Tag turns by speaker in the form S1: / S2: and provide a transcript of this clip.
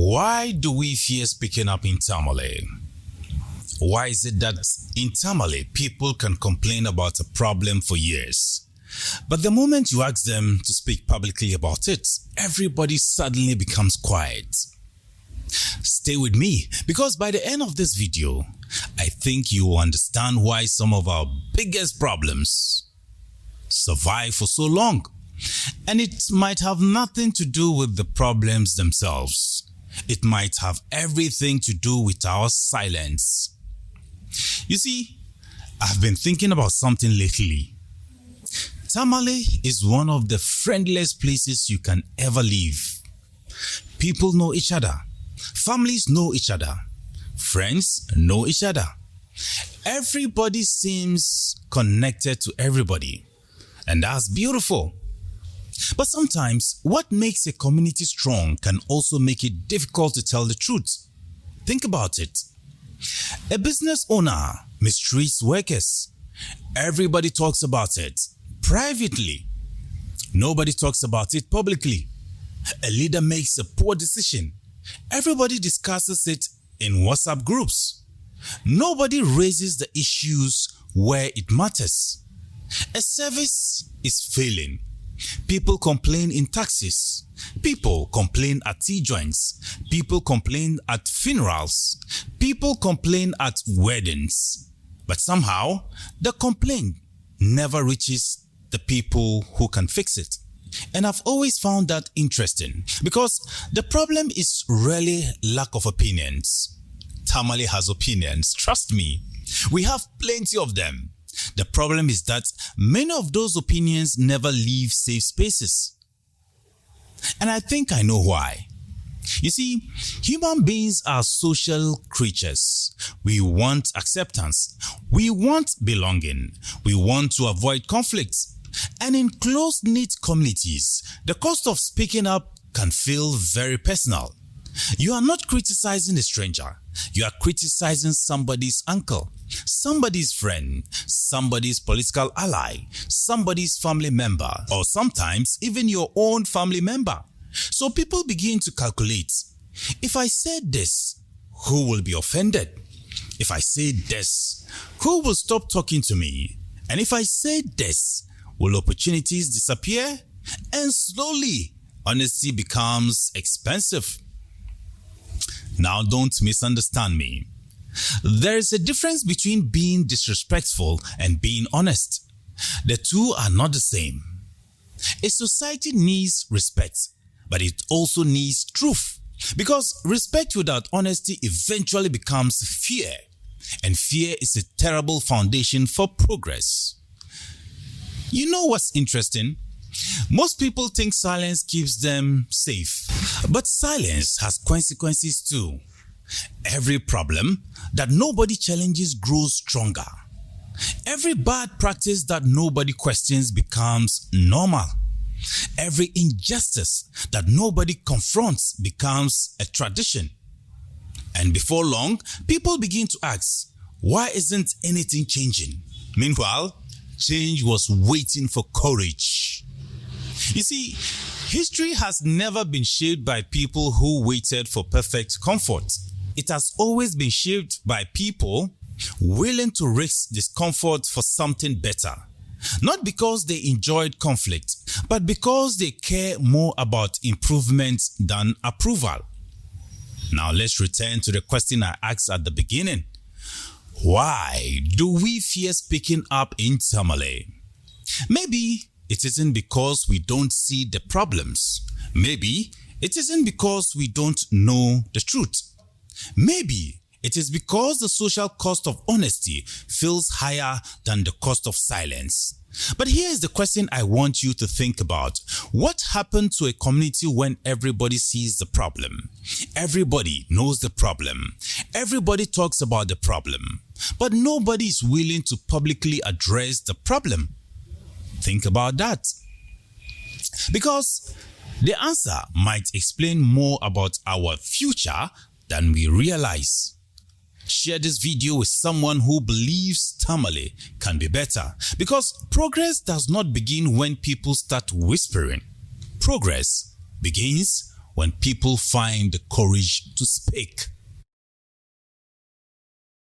S1: Why do we fear speaking up in Tamale? Why is it that in Tamale people can complain about a problem for years, but the moment you ask them to speak publicly about it, everybody suddenly becomes quiet? Stay with me, because by the end of this video, I think you will understand why some of our biggest problems survive for so long. And it might have nothing to do with the problems themselves. It might have everything to do with our silence. You see, I've been thinking about something lately. Tamale is one of the friendliest places you can ever live. People know each other. Families know each other. Friends know each other. Everybody seems connected to everybody. And that's beautiful. But sometimes, what makes a community strong can also make it difficult to tell the truth. Think about it. A business owner mistreats workers. Everybody talks about it privately. Nobody talks about it publicly. A leader makes a poor decision. Everybody discusses it in WhatsApp groups. Nobody raises the issues where it matters. A service is failing. People complain in taxis. People complain at tea joints. People complain at funerals. People complain at weddings. But somehow, the complaint never reaches the people who can fix it. And I've always found that interesting, because the problem is really lack of opinions. Tamale has opinions, trust me. We have plenty of them. The problem is that many of those opinions never leave safe spaces. And I think I know why. You see, human beings are social creatures. We want acceptance. We want belonging. We want to avoid conflicts. And in close-knit communities, the cost of speaking up can feel very personal. You are not criticizing a stranger. You are criticizing somebody's uncle, somebody's friend, somebody's political ally, somebody's family member, or sometimes even your own family member. So people begin to calculate, if I say this, who will be offended? If I say this, who will stop talking to me? And if I say this, will opportunities disappear? And slowly, honesty becomes expensive. Now, don't misunderstand me. There is a difference between being disrespectful and being honest. The two are not the same. A society needs respect, but it also needs truth. Because respect without honesty eventually becomes fear. And fear is a terrible foundation for progress. You know what's interesting? Most people think silence keeps them safe, but silence has consequences too. Every problem that nobody challenges grows stronger. Every bad practice that nobody questions becomes normal. Every injustice that nobody confronts becomes a tradition. And before long, people begin to ask, why isn't anything changing? Meanwhile, change was waiting for courage. You see, history has never been shaped by people who waited for perfect comfort. It has always been shaped by people willing to risk discomfort for something better. Not because they enjoyed conflict, but because they care more about improvement than approval. Now let's return to the question I asked at the beginning. Why do we fear speaking up in Tamale? Maybe it isn't because we don't see the problems. Maybe it isn't because we don't know the truth. Maybe it is because the social cost of honesty feels higher than the cost of silence. But here is the question I want you to think about. What happened to a community when everybody sees the problem? Everybody knows the problem. Everybody talks about the problem. But nobody is willing to publicly address the problem. Think about that. Because the answer might explain more about our future than we realize. Share this video with someone who believes Tamale can be better, because progress does not begin when people start whispering. Progress begins when people find the courage to speak.